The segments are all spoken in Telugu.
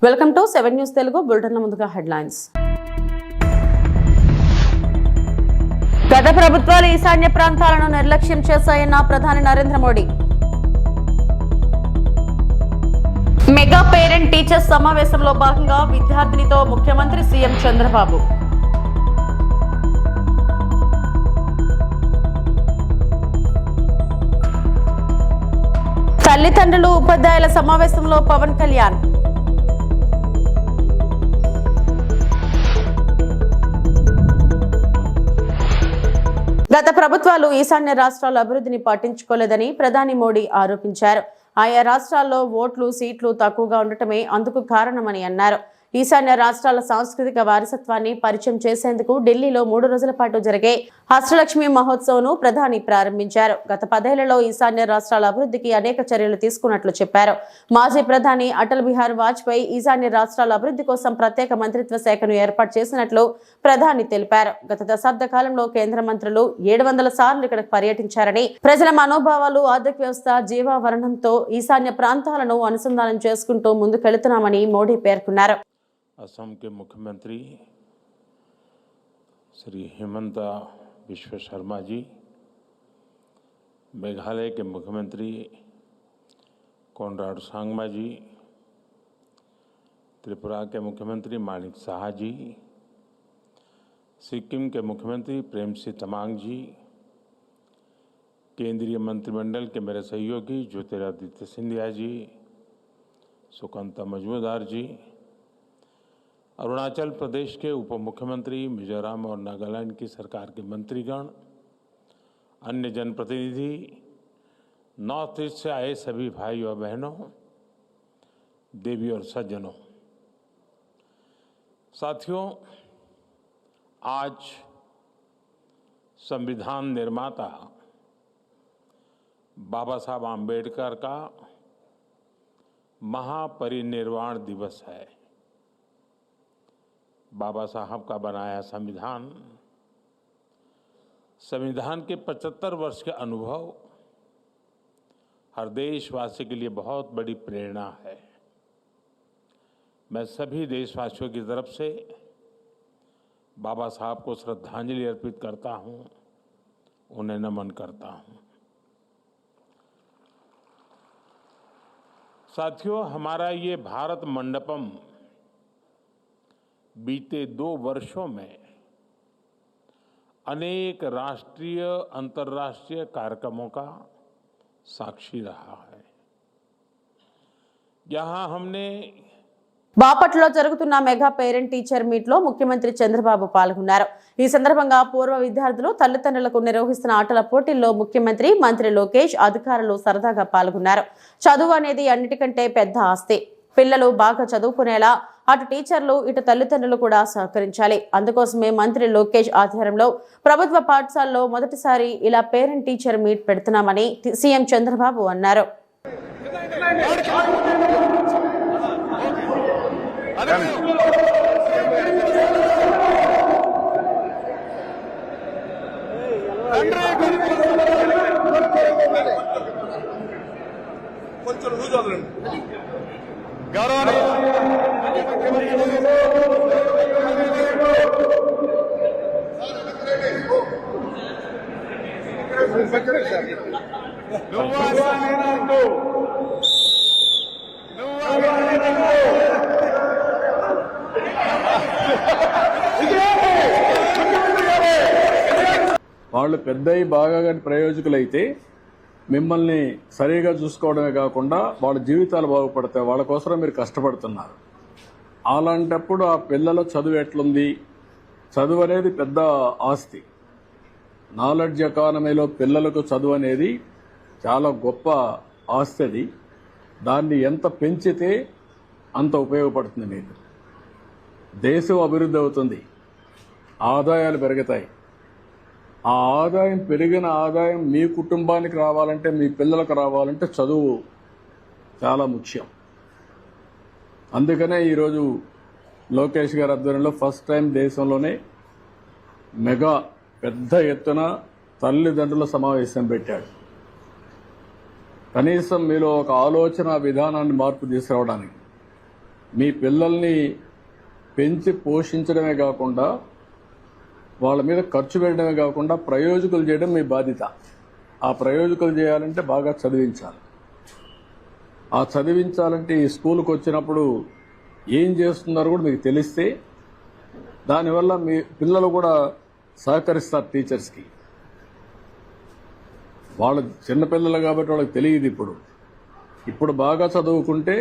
వెల్కమ్ టు 7 న్యూస్ తెలుగు బులెటిన్ల ముందుగా హెడ్లైన్స్. గత ప్రభుత్వాలు ఈశాన్య ప్రాంతాలను నిర్లక్ష్యం చేశాయన్న ప్రధాని Narendra Modi. Mega parent teachers సమావేశంలో భాగంగా విద్యార్థినితో ముఖ్యమంత్రి సీఎం చంద్రబాబు. తల్లిదండ్రులు ఉపాధ్యాయుల సమావేశంలో పవన్ కళ్యాణ్. గత ప్రభుత్వాలు ఈశాన్య రాష్ట్రాల అభివృద్ధిని పట్టించుకోలేదని ప్రధాని మోడీ ఆరోపించారు. ఆయా రాష్ట్రాల్లో ఓట్లు సీట్లు తక్కువగా ఉండటమే అందుకు కారణమని అన్నారు. ఈశాన్య రాష్ట్రాల సాంస్కృతిక వారసత్వాన్ని పరిచయం చేసేందుకు ఢిల్లీలో 3 రోజుల పాటు జరిగే అష్టలక్ష్మి మహోత్సవ్ను ప్రధాని ప్రారంభించారు. గత 10 ఏళ్లలో ఈశాన్య రాష్ట్రాల అభివృద్ధికి అనేక చర్యలు తీసుకున్నట్లు చెప్పారు. మాజీ ప్రధాని అటల్ బిహారీ వాజ్పేయి ఈశాన్య రాష్ట్రాల అభివృద్ధి కోసం ప్రత్యేక మంత్రిత్వ శాఖను ఏర్పాటు చేసినట్లు ప్రధాని తెలిపారు. గత దశాబ్ద కాలంలో కేంద్ర మంత్రులు 700 సార్లు ఇక్కడ పర్యటించారని, ప్రజల మనోభావాలు, ఆర్థిక వ్యవస్థ, జీవావరణంతో ఈశాన్య ప్రాంతాలను అనుసంధానం చేసుకుంటూ ముందుకెళ్తున్నామని మోడీ పేర్కొన్నారు. असम के मुख्यमंत्री श्री हेमंता बिश्व शर्मा जी, मेघालय के मुख्यमंत्री कोनराड सांगमा जी, त्रिपुरा के मुख्यमंत्री माणिक साहा जी, सिक्किम के मुख्यमंत्री प्रेमसिंह तमांग जी, केंद्रीय मंत्रिमंडल के मेरे सहयोगी ज्योतिरादित्य सिंधिया जी, सुकांता मजूमदार जी, अरुणाचल प्रदेश के उप मुख्यमंत्री, मिजोरम और नागालैंड की सरकार के मंत्रीगण, अन्य जनप्रतिनिधि, नॉर्थ ईस्ट से आए सभी भाई और बहनों, देवी और सज्जनों, साथियों, आज संविधान निर्माता बाबा साहब आम्बेडकर का महापरिनिर्वाण दिवस है। बाबा साहब का बनाया संविधान के 75 वर्ष के अनुभव हर देशवासी के लिए बहुत बड़ी प्रेरणा है। मैं सभी देशवासियों की तरफ से बाबा साहब को श्रद्धांजलि अर्पित करता हूं, उन्हें नमन करता हूं। साथियों, हमारा ये भारत मंडपम बीते 2 वर्षों में अनेक राष्ट्रीय अंतर्राष्ट्रीय कार्यक्रमों का साक्षी रहा है। यहाँ हमने బాపట్లలో జరుగుతున్న మెగా పేరెంట్ టీచర్ మీట్ లో ముఖ్యమంత్రి చంద్రబాబు పాల్గొన్నారు. ఈ సందర్భంగా పూర్వ విద్యార్థులు తల్లిదండ్రులకు నిర్వహిస్తున్న ఆటల పోటీల్లో ముఖ్యమంత్రి, మంత్రి లోకేష్, అధికారులు సరదాగా పాల్గొన్నారు. చదువు అనేది అన్నిటికంటే పెద్ద ఆస్తి. పిల్లలు బాగా చదువుకునేలా అటు టీచర్లు, ఇటు తల్లిదండ్రులు కూడా సహకరించాలి. అందుకోసమే మంత్రి లోకేష్ ఆధ్వర్యంలో ప్రభుత్వ పాఠశాలలో మొదటిసారి ఇలా పేరెంట్ టీచర్ మీట్ పెడుతున్నామని సీఎం చంద్రబాబు అన్నారు. వాళ్ళు పెద్దయి బాగా ప్రయోజకులైతే మిమ్మల్ని సరిగా చూసుకోవడమే కాకుండా వాళ్ళ జీవితాలు బాగుపడతాయి. వాళ్ళ కోసం మీరు కష్టపడుతున్నారు. అలాంటప్పుడు ఆ పిల్లల చదువు ఎట్లుంది? చదువు అనేది పెద్ద ఆస్తి. నాలెడ్జ్ ఎకానమీలో పిల్లలకు చదువు అనేది చాలా గొప్ప ఆస్తి. అది దాన్ని ఎంత పెంచితే అంత ఉపయోగపడుతుంది. మీకు దేశం అభివృద్ధి అవుతుంది, ఆదాయాలు పెరుగుతాయి. ఆ ఆదాయం, పెరిగిన ఆదాయం మీ కుటుంబానికి రావాలంటే, మీ పిల్లలకు రావాలంటే చదువు చాలా ముఖ్యం. అందుకనే ఈరోజు లోకేష్ గారి ఆధ్వర్యంలో ఫస్ట్ టైం దేశంలోనే మెగా పెద్ద ఎత్తున తల్లిదండ్రుల సమావేశం పెట్టాడు. కనీసం మీలో ఒక ఆలోచన విధానాన్ని మార్పు తీసుకురావడానికి మీ పిల్లల్ని పెంచి పోషించడమే కాకుండా వాళ్ళ మీద ఖర్చు పెట్టడమే కాకుండా ప్రయోజకులు చేయడం మీ బాధ్యత. ఆ ప్రయోజకులు చేయాలంటే బాగా చదివించాలి. ఆ చదివించాలంటే ఈ స్కూల్కి వచ్చినప్పుడు ఏం చేస్తున్నారో కూడా మీకు తెలిస్తే దానివల్ల మీ పిల్లలు కూడా సహకరిస్తారు టీచర్స్కి. వాళ్ళు చిన్నపిల్లలు కాబట్టి వాళ్ళకి తెలియదు. ఇప్పుడు బాగా చదువుకుంటే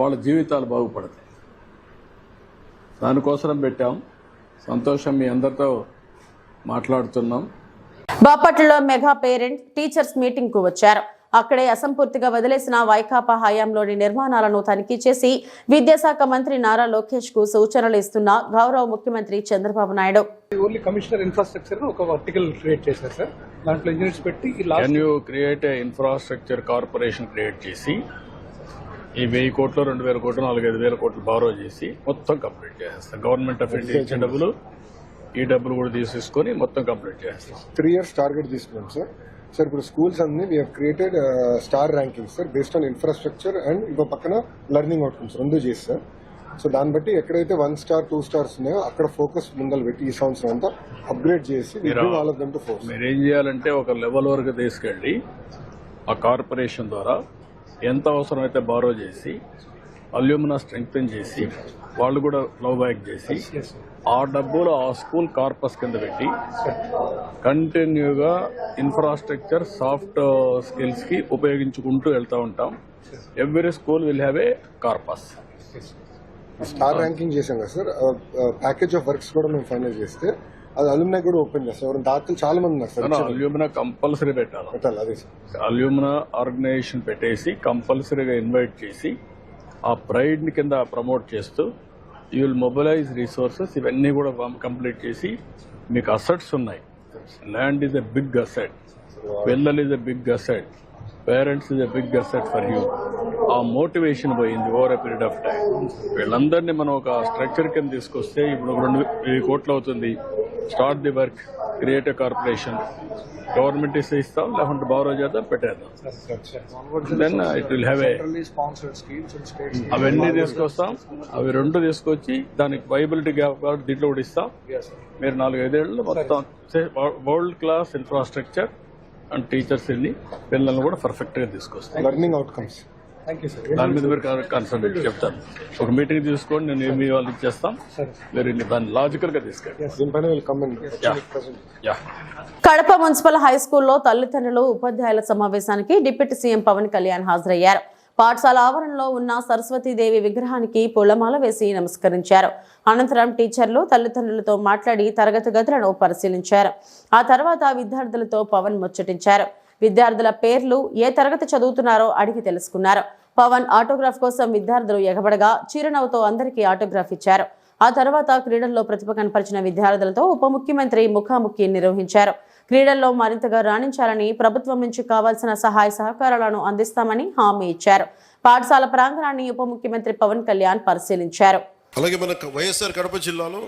వాళ్ళ జీవితాలు బాగుపడతాయి. దానికోసం పెట్టాం. సంతోషం, మీ అందరితో మాట్లాడుతున్నాం. బాపట్లలో మెగా పేరెంట్ టీచర్స్ మీటింగ్ కు వచ్చారు. అక్కడే అసంపూర్తిగా వదిలేసిన వైకాపా హయాంలోని నిర్మాణాలను తనిఖీ చేసి విద్యాశాఖ మంత్రి నారా లోకేష్ కు సూచనలు ఇస్తున్న గౌరవ ముఖ్యమంత్రి Chandrababu Naidu. Only commissioner infrastructure ఒక వర్టికల్ క్రియేట్ చేశారు సార్. దాంట్లో ఇంజనీర్స్ పెట్టి can you create infrastructure corporation create చేసి ఈ 1000 కోట్లు 2000 కోట్లు 4-5,000 కోట్లు బారో చేసి మొత్తం కంప్లీట్ చేసేస్తాం. గవర్నమెంట్ ఆఫ్ ఇండియా ఇచ్చే డబ్బులు ఈ డబ్బులు కూడా తీసేసుకొని మొత్తం కంప్లీట్ చేస్తాం. 3 years టార్గెట్ తీసుకున్నాం సార్. సార్ ఇప్పుడు స్కూల్స్ అన్ని we have created star ranking sir based on infrastructure and ఇంకో పక్కన లెర్నింగ్ అవుట్కమ్స్ 2 చేసి సార్. సో దాన్ని బట్టి ఎక్కడైతే 1 star 2 stars ఉన్నాయో అక్కడ ఫోకస్ ముందలు పెట్టి ఈ సంవత్సరం అంతా అప్గ్రేడ్ చేసి మీరేం చేయాలంటే ఒక లెవెల్ వరకు తీసుకెళ్లి ఆ కార్పొరేషన్ ద్వారా ఎంత అవసరమైతే బారో చేసి అల్యూమినా స్ట్రెంగ్తన్ చేసి వాళ్ళు కూడా ఫ్లో బ్యాక్ చేసి ఆ డబ్బులు ఆ స్కూల్ కార్పస్ కింద పెట్టి కంటిన్యూగా ఇన్ఫ్రాస్ట్రక్చర్ సాఫ్ట్ స్కిల్స్ కి ఉపయోగించుకుంటూ వెళ్తూ ఉంటాం. Every school will have A corpus. Star ranking చేశాం కదా సార్. ప్యాకేజ్ ఆఫ్ వర్క్స్ కూడా మేము ఫైనల్ చేస్తే అది అల్యూమినా కూడా ఓపెన్ చేస్తాం. ఎవరైనా దాతలు చాలా మంది ఉన్నారు సార్. అల్యూమినా కంపల్సరీ పెట్టాలి. అదే సార్. అల్యూమినా ఆర్గనైజేషన్ పెట్టేసి కంపల్సరీగా ఇన్వైట్ చేసి ఆ ప్రైడ్ ని కింద ప్రమోట్ చేస్తూ యూ విల్ మొబిలైజ్ రిసోర్సెస్. ఇవన్నీ కూడా కంప్లీట్ చేసి మీకు అసెట్స్ ఉన్నాయి. Land is a big asset, పిల్లలు is a big asset, parents is a big asset for you. ఆ మోటివేషన్ పోయింది over a period of time. వీళ్ళందరినీ మనం ఒక స్ట్రక్చర్ కింద తీసుకొస్తే ఇప్పుడు 2,000 కోట్లు అవుతుంది. Start the work, create a corporation. Government ఇస్తాం, లేకుంటే బారో చేద్దాం, పెట్టేద్దాం. Then it will have a అవన్నీ తీసుకొస్తాం. అవి 2 తీసుకొచ్చి దానికి వైబిలిటీ గ్యాప్ దీంట్లో కూడా ఇస్తాం. మీరు 4-5 ఏళ్ళు మొత్తం world class infrastructure and teachers వెళ్ళి పిల్లల్ని కూడా పర్ఫెక్ట్ గా తీసుకొస్తాం. లెర్నింగ్ అవుట్కమ్స్ దాని మీద మీరు కాన్సన్ట్రేట్ చెప్తాను. ఒక మీటింగ్ తీసుకోండి, నేను ఏమి వాళ్ళు ఇచ్చేస్తాం. మీరు దాన్ని లాజికల్ గా తీసుకెళ్ళి. కడప మున్సిపల్ హై స్కూల్లో తల్లిదండ్రులు ఉపాధ్యాయుల సమావేశానికి డిప్యూటీ సీఎం పవన్ కళ్యాణ్ హాజరయ్యారు. పాఠశాల ఆవరణలో ఉన్న సరస్వతీదేవి విగ్రహానికి పూలమాల వేసి నమస్కరించారు. అనంతరం టీచర్లు తల్లిదండ్రులతో మాట్లాడి తరగతి గదులను పరిశీలించారు. ఆ తర్వాత విద్యార్థులతో పవన్ ముచ్చటించారు. విద్యార్థుల పేర్లు, ఏ తరగతి చదువుతున్నారో అడిగి తెలుసుకున్నారు. పవన్ ఆటోగ్రాఫ్ కోసం విద్యార్థులు ఎగబడగా చిరునవ్వుతో అందరికీ ఆటోగ్రాఫ్ ఇచ్చారు. ఆ తర్వాత క్రీడల్లో ప్రతిభ కనపరిచిన విద్యార్థులతో ఉప ముఖ్యమంత్రి ముఖాముఖి నిర్వహించారు. క్రీడల్లో మరింతగా రాణించాలని, ప్రభుత్వం నుంచి కావాల్సిన సహాయ సహకారాలను అందిస్తామని హామీ ఇచ్చారు. పాఠశాల ప్రాంగణాన్ని ఉప ముఖ్యమంత్రి పవన్ కళ్యాణ్ పరిశీలించారు. అలాగే మన వైఎస్ఆర్ కడప జిల్లాలో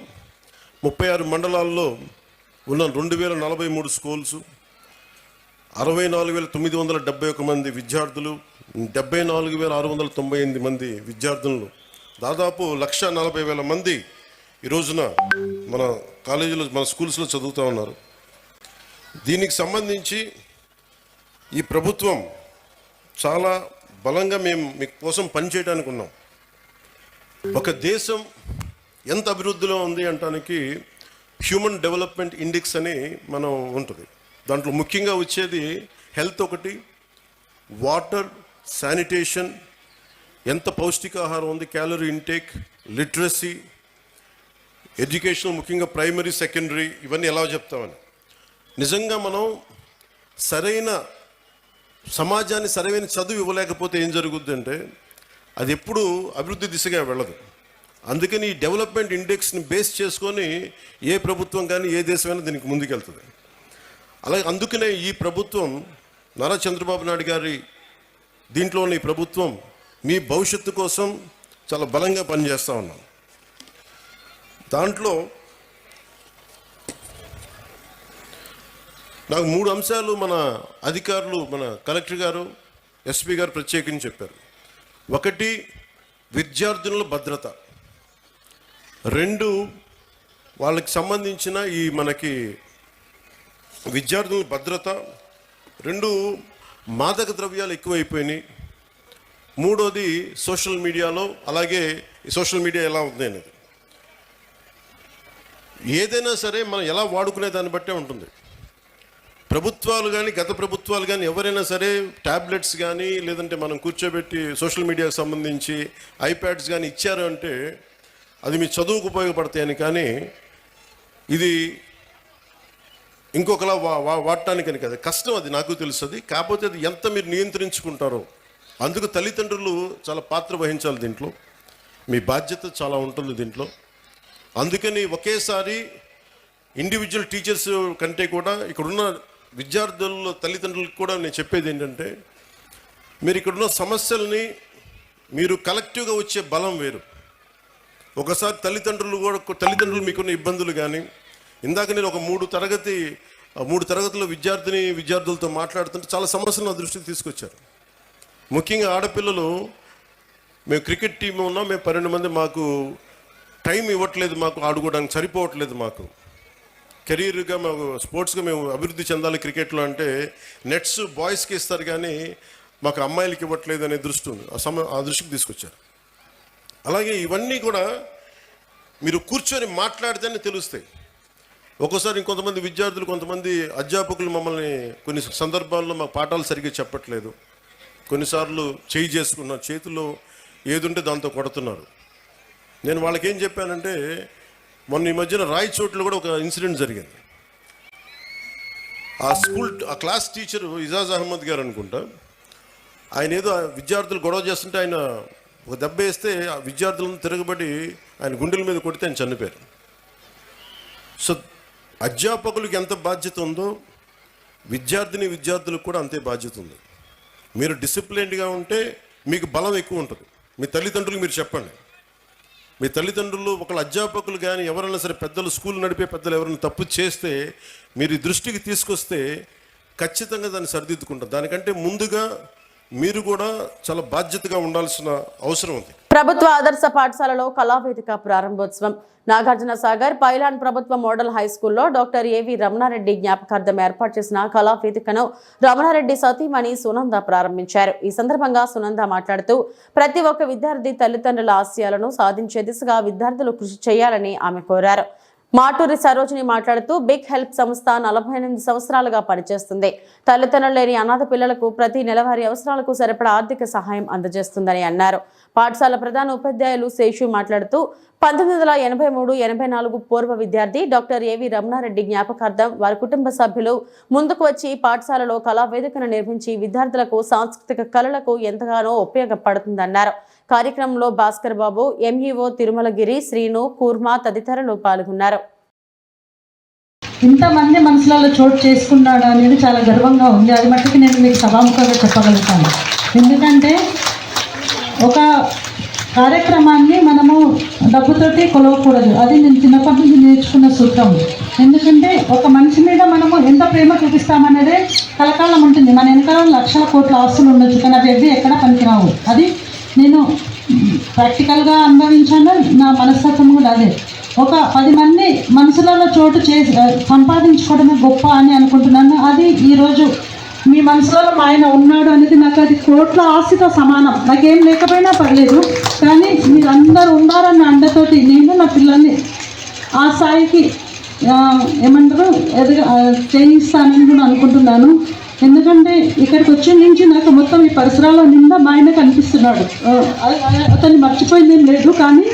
36 మండలాల్లో ఉన్న 2,043 స్కూల్స్, 64,971 మంది విద్యార్థులు, 74,698 మంది విద్యార్థులను, దాదాపు 1,40,000 మంది ఈ రోజున మన కాలేజీలో మన స్కూల్స్లో చదువుతూ ఉన్నారు. దీనికి సంబంధించి ఈ ప్రభుత్వం చాలా బలంగా మేము మీకోసం పనిచేయడానికి ఉన్నాం. ఒక దేశం ఎంత అభివృద్ధిలో ఉంది అంటానికి హ్యూమన్ డెవలప్మెంట్ ఇండెక్స్ అని మనం ఉంటుంది. దాంట్లో ముఖ్యంగా వచ్చేది హెల్త్ ఒకటి, వాటర్, శానిటేషన్, ఎంత పౌష్టికాహారం ఉంది, క్యాలరీ ఇంటేక్, లిటరసీ, ఎడ్యుకేషన్, ముఖ్యంగా ప్రైమరీ, సెకండరీ, ఇవన్నీ ఎలా చెప్తామని. నిజంగా మనం సరైన సమాజాన్ని సరైన చదువు ఇవ్వలేకపోతే ఏం జరుగుద్ది అంటే అది ఎప్పుడూ అభివృద్ధి దిశగా వెళ్ళదు. అందుకని ఈ డెవలప్మెంట్ ఇండెక్స్ని బేస్ చేసుకొని ఏ ప్రభుత్వం కానీ ఏ దేశమైనా దీనికి ముందుకెళ్తుంది. అలాగే అందుకనే ఈ ప్రభుత్వం నారా చంద్రబాబు నాయుడు గారి దీంట్లోని ప్రభుత్వం మీ భవిష్యత్తు కోసం చాలా బలంగా పనిచేస్తూ ఉన్నాం. దాంట్లో నాకు 3 అంశాలు మన అధికారులు, మన కలెక్టర్ గారు, ఎస్పీ గారు ప్రత్యేకించి చెప్పారు. ఒకటి, విద్యార్థుల భద్రత, 2 వాళ్ళకి సంబంధించిన ఈ మనకి విద్యార్థుల భద్రత, 2 మాదక ద్రవ్యాలు ఎక్కువైపోయినాయి, 3వది సోషల్ మీడియాలో, అలాగే సోషల్ మీడియా ఎలా ఉంది అనేది. ఏదైనా సరే మనం ఎలా వాడుకునే దాన్ని బట్టే ఉంటుంది. ప్రభుత్వాలు కానీ గత ప్రభుత్వాలు కానీ ఎవరైనా సరే ట్యాబ్లెట్స్ కానీ లేదంటే మనం కూర్చోబెట్టి సోషల్ మీడియాకు సంబంధించి ఐప్యాడ్స్ కానీ ఇచ్చారు అంటే అది మీ చదువుకు ఉపయోగపడతాయని, కానీ ఇది ఇంకొకలా వాడటానికని కదా, కష్టం, అది నాకు తెలుస్తుంది. కాకపోతే అది ఎంత మీరు నియంత్రించుకుంటారో, అందుకు తల్లిదండ్రులు చాలా పాత్ర వహించాలి దీంట్లో, మీ బాధ్యత చాలా ఉంటుంది దీంట్లో. అందుకని ఒకేసారి ఇండివిజువల్ టీచర్స్ కంటే కూడా ఇక్కడున్న విద్యార్థుల తల్లిదండ్రులకు కూడా నేను చెప్పేది ఏంటంటే, మీరు ఇక్కడున్న సమస్యల్ని మీరు కలెక్టివ్గా వచ్చే బలం వేరు. ఒకసారి తల్లిదండ్రులు మీకున్న ఇబ్బందులు కానీ, ఇందాక నేను ఒక 3 తరగతుల విద్యార్థులతో మాట్లాడుతుంటే చాలా సమస్యలు నా దృష్టికి తీసుకొచ్చారు. ముఖ్యంగా ఆడపిల్లలు, మేము క్రికెట్ టీం ఉన్నాం, మేము 12 మంది, మాకు టైం ఇవ్వట్లేదు, మాకు ఆడుకోవడానికి సరిపోవట్లేదు, మాకు కెరీర్గా మాకు స్పోర్ట్స్గా మేము అభివృద్ధి చెందాలి క్రికెట్లో అంటే నెట్స్ బాయ్స్కి ఇస్తారు కానీ మాకు అమ్మాయిలకి ఇవ్వట్లేదు అనే దృష్టి ఉంది, ఆ దృష్టికి తీసుకొచ్చారు. అలాగే ఇవన్నీ కూడా మీరు కూర్చొని మాట్లాడితేనే తెలుస్తాయి. ఒక్కోసారి కొంతమంది అధ్యాపకులు మమ్మల్ని కొన్ని సందర్భాల్లో మా పాఠాలు సరిగ్గా చెప్పట్లేదు, కొన్నిసార్లు చేసుకున్న చేతిలో ఏదుంటే దాంతో కొడుతున్నారు. నేను వాళ్ళకి ఏం చెప్పానంటే, మొన్న ఈ మధ్యన రాయచోట్లో కూడా ఒక ఇన్సిడెంట్ జరిగింది. ఆ క్లాస్ టీచర్ ఇజాజ్ అహ్మద్ గారు అనుకుంటా, ఆయన ఏదో విద్యార్థులు గొడవ చేస్తుంటే ఆయన ఒక దెబ్బ వేస్తే ఆ విద్యార్థులను తిరగబడి ఆయన గుండెల మీద కొడితే ఆయన చనిపోయారు. సో అధ్యాపకులకు ఎంత బాధ్యత ఉందో విద్యార్థులకు కూడా అంతే బాధ్యత ఉంది. మీరు డిసిప్లిన్డ్గా ఉంటే మీకు బలం ఎక్కువ ఉంటుంది. మీ తల్లిదండ్రులకు మీరు చెప్పండి, మీ తల్లిదండ్రులు ఒకళ్ళ అధ్యాపకులు కానీ ఎవరైనా సరే పెద్దలు, స్కూల్ నడిపే పెద్దలు ఎవరైనా తప్పు చేస్తే మీరు ఈ దృష్టికి తీసుకొస్తే ఖచ్చితంగా దాన్ని సరిదిద్దుకుంటారు. దానికంటే ముందుగా మీరు కూడా చాలా బాధ్యతగా ఉండాల్సిన అవసరం ఉంది. ప్రభుత్వ ఆదర్శ పాఠశాలలో కళావేదిక ప్రారంభోత్సవం. నాగార్జున సాగర్ పైలాన్ ప్రభుత్వ మోడల్ హై స్కూల్లో డాక్టర్ ఏవి రమణారెడ్డి జ్ఞాపకార్థం ఏర్పాటు చేసిన కళావేదికను రమణారెడ్డి సతీమణి సునంద ప్రారంభించారు. ఈ సందర్భంగా సునంద మాట్లాడుతూ, ప్రతి ఒక్క విద్యార్థి తల్లిదండ్రుల ఆశయాలను సాధించే దిశగా విద్యార్థులు కృషి చేయాలని ఆమె కోరారు. మాటూరి సరోజిని మాట్లాడుతూ, బిగ్ హెల్ప్ సంస్థ 48 సంవత్సరాలుగా పనిచేస్తుంది. తల్లిదండ్రులు లేని అనాథ పిల్లలకు ప్రతి నెలవారీ అవసరాలకు సరిపడా ఆర్థిక సహాయం అందజేస్తుందని అన్నారు. పాఠశాల ప్రధాన ఉపాధ్యాయులు శేషు మాట్లాడుతూ, 1983-84 పూర్వ విద్యార్థి డాక్టర్ ఏవి రమణారెడ్డి జ్ఞాపకార్థం వారి కుటుంబ సభ్యులు ముందుకు వచ్చి పాఠశాలలో కళావేదికను నిర్మించి విద్యార్థులకు సాంస్కృతిక కళలకు ఎంతగానో ఉపయోగపడుతుందన్నారు. కార్యక్రమంలో భాస్కర్ బాబు, ఎంఈఓ తిరుమలగిరి, శ్రీను, కూర్మా తదితరులు పాల్గొన్నారు. ఇంతమంది మనసులలో చోటు చేసుకున్నాడు అనేది చాలా గర్వంగా ఉంది. అది మట్టుకు నేను మీకు సభాముఖంగా చెప్పగలుగుతాను. ఎందుకంటే ఒక కార్యక్రమాన్ని మనము డబ్బుతోటి కొలవకూడదు. అది నేను చిన్నప్పటి నుంచి నేర్చుకున్న సూత్రం. ఎందుకంటే ఒక మనిషి మీద మనము ఎంత ప్రేమ చూపిస్తామనేదే కలకాలం ఉంటుంది. మన వెనకాల లక్షల కోట్ల ఆస్తులు ఉండొచ్చు, కానీ అవి ఎక్కడ పనికిరావు. అది నేను ప్రాక్టికల్గా అనుభవించాను. నా మనస్తత్వం కూడా అదే. ఒక 10 మంది మనసులలో చోటు సంపాదించుకోవడమే గొప్ప అని అనుకుంటున్నాను. అది ఈరోజు మీ మనసులలో మా ఆయన ఉన్నాడు అనేది నాకు అది కోట్ల ఆస్తితో సమానం. నాకేం లేకపోయినా పర్లేదు, కానీ మీరందరూ ఉన్నారన్న అండతోటి నేను నా పిల్లల్ని ఆ స్థాయికి చేయిస్తానని కూడా అనుకుంటున్నాను. ఎందుకంటే ఇక్కడికి వచ్చే నుంచి నాకు మొత్తం ఈ పరిసరాల నిండా మా ఆయన కనిపిస్తున్నాడు. అతన్ని మర్చిపోయింది ఏం లేదు, కానీ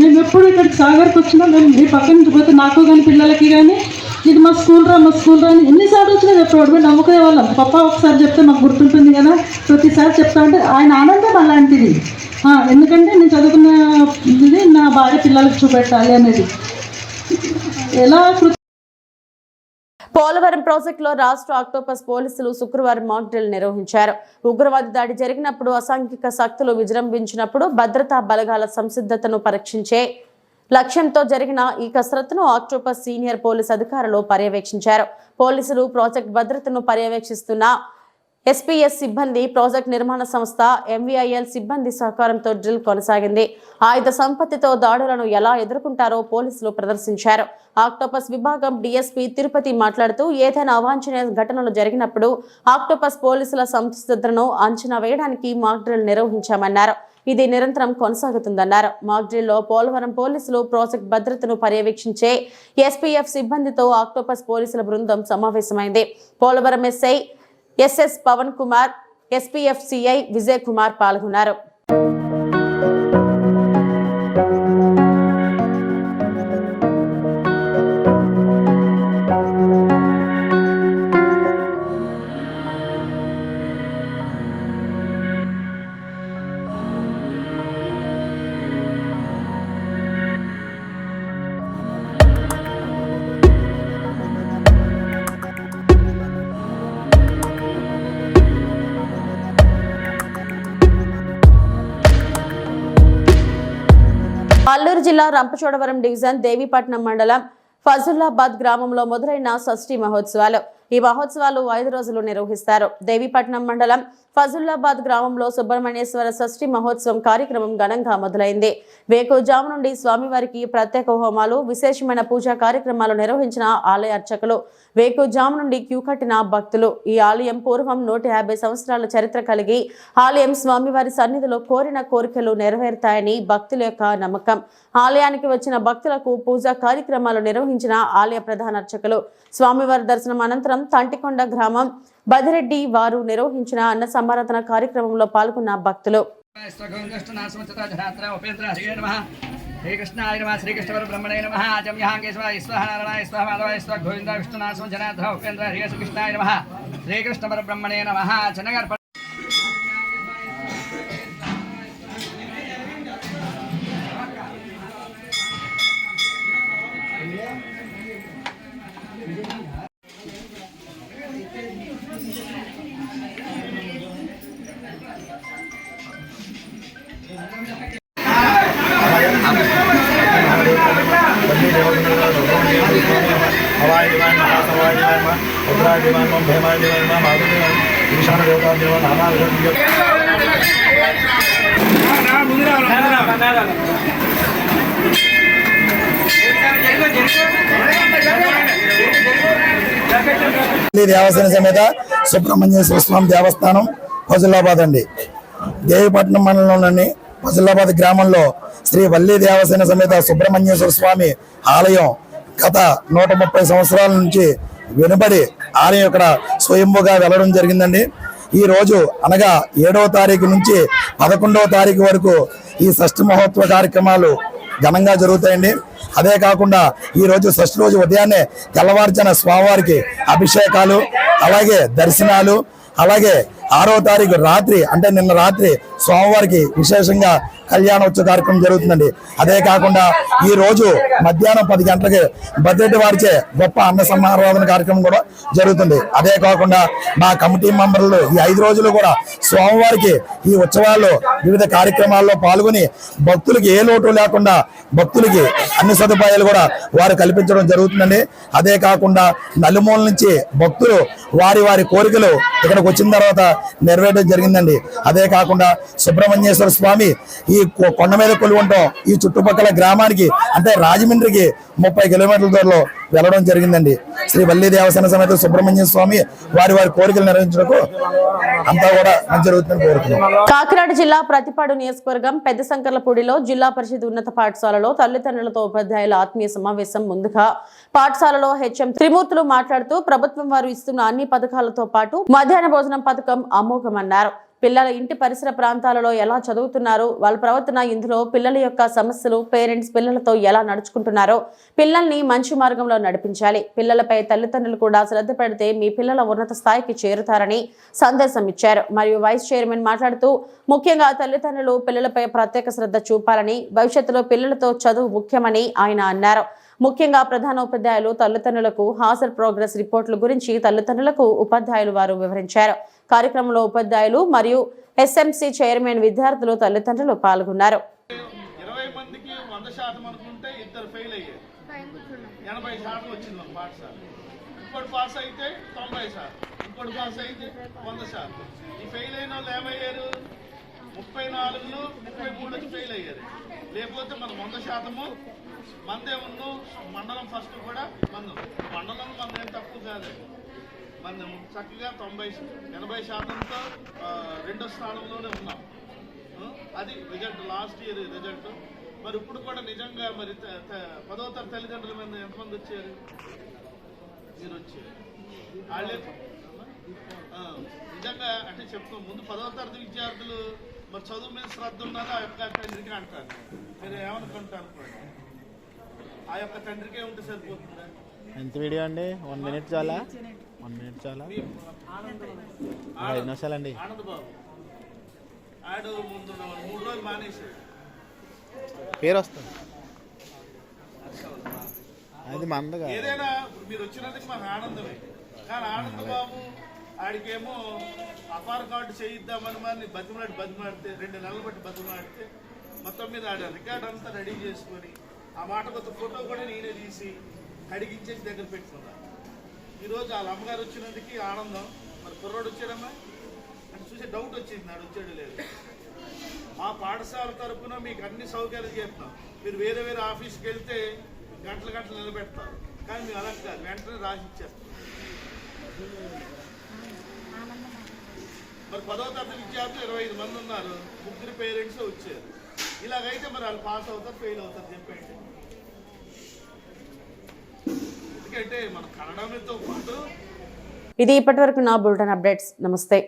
మేము ఎప్పుడు ఇక్కడికి సాగర్కి వచ్చినా మేము ఈ పక్క నుంచి పోతే నాకు కానీ పిల్లలకి కానీ ఇది మా స్కూల్ రా అని ఎన్నిసార్లు వచ్చినా చెప్పేవాడు. మేము నమ్ముకునే వాళ్ళం. పప్ప ఒకసారి చెప్తే మాకు గుర్తుంటుంది కదా, ప్రతిసారి చెప్తా ఉంటే ఆయన ఆనందం అలాంటిది. ఎందుకంటే నేను చదువుకున్న ఇది నా భార్య పిల్లలకు చూపెట్టాలి అనేది. ఎలా పోలవరం ప్రాజెక్టులో రాష్ట్ర ఆక్టోపస్ పోలీసులు శుక్రవారం మాక్ డ్రిల్ నిర్వహించారు. ఉగ్రవాద దాడి జరిగినప్పుడు, అసాంఘిక శక్తులు విజృంభించినప్పుడు భద్రతా బలగాల సంసిద్ధతను పరీక్షించే లక్ష్యంతో జరిగిన ఈ కసరత్తును ఆక్టోపస్ సీనియర్ పోలీస్ అధికారులు పర్యవేక్షించారు. పోలీసులు ప్రాజెక్ట్ భద్రతను పర్యవేక్షిస్తున్న ఎస్పీఎస్ సిబ్బంది ప్రాజెక్ట్ నిర్మాణ సంస్థ ఎంవీఐఎల్ సిబ్బంది సహకారంతో డ్రిల్ కొనసాగింది. ఆయుధ సంపత్తితో దాడులను ఎలా ఎదుర్కొంటారో పోలీసులు ప్రదర్శించారు. ఆక్టోపస్ విభాగం డీఎస్పీ తిరుపతి మాట్లాడుతూ ఏదైనా అవాంఛనీయ ఘటనలు జరిగినప్పుడు ఆక్టోపస్ పోలీసుల సంసిద్ధతను అంచనా వేయడానికి మాక్ డ్రిల్ నిర్వహించామన్నారు. ఇది నిరంతరం కొనసాగుతుందన్నారు. మాక్ డ్రిల్లో పోలవరం పోలీసులు ప్రాజెక్ట్ భద్రతను పర్యవేక్షించే ఎస్పీఎఫ్ సిబ్బందితో ఆక్టోపస్ పోలీసుల బృందం సమావేశమైంది. Polavaram SI SS Pavan Kumar, SPF CI Vijay Kumar పాల్గొన్నారు. అల్లూరు జిల్లా రంపచోడవరం డివిజన్ దేవీపట్నం మండలం ఫజుల్లాబాద్ గ్రామంలో మొదలైన షష్ఠి మహోత్సవాలు. ఈ మహోత్సవాలు 5 రోజులు నిర్వహిస్తారు. దేవీపట్నం మండలం ఫజుల్లాబాద్ గ్రామంలో సుబ్రహ్మణ్యేశ్వర షష్ఠి మహోత్సవం కార్యక్రమం ఘనంగా మొదలైంది. వేకువజాము నుండి స్వామివారికి ప్రత్యేక హోమాలు, విశేషమైన పూజా కార్యక్రమాలు నిర్వహించిన ఆలయ అర్చకులు, వేకువజాము నుండి క్యూ కట్టిన భక్తులు. ఈ ఆలయం పూర్వం 150 సంవత్సరాల చరిత్ర కలిగి ఆలయం స్వామివారి సన్నిధిలో కోరిన కోరికలు నెరవేరుతాయని భక్తుల యొక్క నమ్మకం. ఆలయానికి వచ్చిన భక్తులకు పూజా కార్యక్రమాలు నిర్వహించిన ఆలయ ప్రధాన అర్చకులు. స్వామివారి దర్శనం అనంతరం తంటికొండ గ్రామం బదిరెడ్డి వారు నిర్వహించిన అన్న సంబరాధన కార్యక్రమంలో పాల్గొన్న భక్తులు. శ్రీకృష్ణాయ నమః శ్రీకృష్ణ పరబ్రహ్మణే నమః ఆజమ్యహాంగేశ్వరాయ స్వాహ నారాయణాయ స్వాహ మాధవాయ స్వాహ గోవింద విష్ణునాథ జనార్దన ఉపేంద్ర హరి శ్రీకృష్ణాయ నమః శ్రీకృష్ణ పరబ్రహ్మణే నమః చనగర్ దేవసేన సమేత సుబ్రహ్మణ్యేశ్వర స్వామి దేవస్థానం ఫజుల్లాబాద్ అండి. దేవీపట్నం మండలంలోని ఫజుల్లాబాద్ గ్రామంలో శ్రీ వల్లి దేవసేన సమేత సుబ్రహ్మణ్యేశ్వర స్వామి ఆలయం గత 130 సంవత్సరాల నుంచి వెనుబడి ఆలయం ఇక్కడ స్వయంభుగా వెళ్లడం జరిగిందండి. ఈ రోజు అనగా 7వ తారీఖు నుంచి 11వ తారీఖు వరకు ఈ షష్ఠి మహోత్సవ కార్యక్రమాలు ఘనంగా జరుగుతాయండి. అదే కాకుండా ఈ రోజు షష్ఠి రోజు ఉదయాన్నే తెల్లవారుజామున స్వామివారికి అభిషేకాలు, అలాగే దర్శనాలు, అలాగే 6వ తారీఖు రాత్రి అంటే నిన్న రాత్రి స్వామివారికి విశేషంగా కళ్యాణోత్సవ కార్యక్రమం జరుగుతుందండి. అదే కాకుండా ఈ రోజు మధ్యాహ్నం 10 గంటలకి బడ్జెట్ వారిచే గొప్ప అన్న సమారాధన కార్యక్రమం కూడా జరుగుతుంది. అదే కాకుండా మా కమిటీ మెంబర్లు ఈ 5 రోజులు కూడా స్వామివారికి ఈ ఉత్సవాల్లో వివిధ కార్యక్రమాల్లో పాల్గొని భక్తులకి ఏ లోటు లేకుండా భక్తులకి అన్ని సదుపాయాలు కూడా వారు కల్పించడం జరుగుతుందండి. అదే కాకుండా నలుమూల నుంచి భక్తులు వారి వారి కోరికలు ఇక్కడికి వచ్చిన తర్వాత నెరవేరడం జరిగిందండి. అదే కాకుండా సుబ్రహ్మణ్యేశ్వర స్వామి ఈ కొండ మీద కొలువు ఉంటాం. ఈ చుట్టుపక్కల గ్రామానికి అంటే రాజమండ్రికి 30 కిలోమీటర్ల దూరంలో వెళ్ళడం జరిగిందండి. శ్రీ వల్లి దేవసేన సమేత సుబ్రహ్మణ్య స్వామి వారి వారి కోరికలు నెరవేర్చడానికి అంతా కూడా మంచి జరుగుతుందని కోరుతున్నాం. కాకినాడ జిల్లా ప్రతిపాడు నియోజకవర్గం పెద్ద సంకర్లపూడిలో జిల్లా పరిషత్ ఉన్నత పాఠశాలలో తల్లిదండ్రులతో ఉపాధ్యాయుల ఆత్మీయ సమావేశం. ముందుగా పాఠశాలలో హెచ్ఎం త్రిమూర్తులు మాట్లాడుతూ ప్రభుత్వం వారు ఇస్తున్న అన్ని పథకాలతో పాటు మధ్యాహ్న భోజనం పథకం అమోఘమన్నారు. పిల్లల ఇంటి పరిసర ప్రాంతాలలో ఎలా చదువుతున్నారు, వాళ్ళ ప్రవర్తన, ఇందులో పిల్లల యొక్క సమస్యలు, పేరెంట్స్ పిల్లలతో ఎలా నడుచుకుంటున్నారో పిల్లల్ని మంచి మార్గంలో నడిపించాలి. పిల్లలపై తల్లిదండ్రులు కూడా శ్రద్ధ పెడితే మీ పిల్లల ఉన్నత స్థాయికి చేరుతారని సందేశం ఇచ్చారు. మరియు వైస్ చైర్మన్ మాట్లాడుతూ ముఖ్యంగా తల్లిదండ్రులు పిల్లలపై ప్రత్యేక శ్రద్ధ చూపాలని, భవిష్యత్తులో పిల్లలతో చదువు ముఖ్యమని ఆయన అన్నారు. ముఖ్యంగా ప్రధాన ఉపాధ్యాయులు తల్లిదండ్రులకు హాజరు ప్రోగ్రెస్ రిపోర్టుల గురించి తల్లిదండ్రులకు ఉపాధ్యాయులు వారు వివరించారు. కార్యక్రమంలో ఉపాధ్యాయులు మరియు ఎస్ఎంసీ చైర్మన్, విద్యార్థులు, తల్లిదండ్రులు పాల్గొన్నారు. 20 మందికి 100% అనుకుంటే 2 ఫెయిల్ అయ్యారు. 80% వచ్చింది మన పాఠశాల. ఇంకోటి పాస్ అయితే 90%. ఇంకోటి పాస్ అయితే 100%. ఈ ఫెయిల్ అయిన వాళ్ళు ఏమయ్యారు? 34లో 33 వచ్చి ఫెయిల్ అయ్యారు. లేకపోతే మనం 100% మందే ఉన్నాం. మండలం ఫస్ట్ కూడా మనం మండలం మనం ఏం తక్కువ కాదండి. మనం చక్కగా 80%తో రెండో స్థానంలోనే ఉన్నాం. అది రిజల్ట్, లాస్ట్ ఇయర్ రిజల్ట్. మరి ఇప్పుడు కూడా నిజంగా మరి 10వ తరగతి తల్లిదండ్రుల మీద ఎంతమంది వచ్చారు? మీరు వచ్చారు. వాళ్ళే నిజంగా అంటే చెప్తాం. ముందు 10వ తరగతి విద్యార్థులు మరి చదువు మీద శ్రద్ధ ఉన్నది ఆ యొక్క తండ్రికి అంటారు. మీరు ఏమనుకుంటారు? ఆ యొక్క తండ్రికే ఉంటే సరిపోతుందా? ఎంత వీడియో అండి? 1 minute చాలా? 1 minute చాలా? 5 నిమిషాలండి. ఆనంద్ బాబు ఆడు ముందు 3 రోజులు మానేశాడు. పేరు వస్తుంది అది మందగా. ఏదైనా మీరు వచ్చినందుకు మాకు ఆనందమే. కానీ ఆనంద్ బాబు ఆడికేమో అపార్ కార్డు చేయిద్దామని మరి బతిమాడితే 2 నెలలు బట్టి బతిమాడితే మొత్తం మీద ఆడ రికార్డ్ అంతా రెడీ చేసుకొని ఆ మాట కొత్త ఫోటో కూడా నేనే తీసి అడిగించేసి దగ్గర పెట్టుకున్నాను. ఈరోజు వాళ్ళ అమ్మగారు వచ్చినందుకు ఆనందం. మరి కుర్రోడు వచ్చాడమ్మా అంటే చూసే డౌట్ వచ్చింది, నాడు వచ్చాడు లేదు. మా పాఠశాల తరఫున మీకు అన్ని సౌకర్యాలు చేస్తున్నాం. మీరు వేరే వేరే ఆఫీస్కి వెళ్తే గంటలు నిలబెడతారు. కానీ మేము అలా కాదు, వెంటనే రాసి ఇచ్చేస్తాం. మరి 10వ తరగతి విద్యార్థులు 25 మంది ఉన్నారు. 3 పేరెంట్స్ వచ్చారు. ఇలాగైతే మరి వాళ్ళు పాస్ అవుతారు, ఫెయిల్ అవుతారు చెప్పండి. ఎందుకంటే మన కన్నడంతో పాటు ఇది ఇప్పటివరకు నా బులెటిన్ అప్డేట్స్. నమస్తే.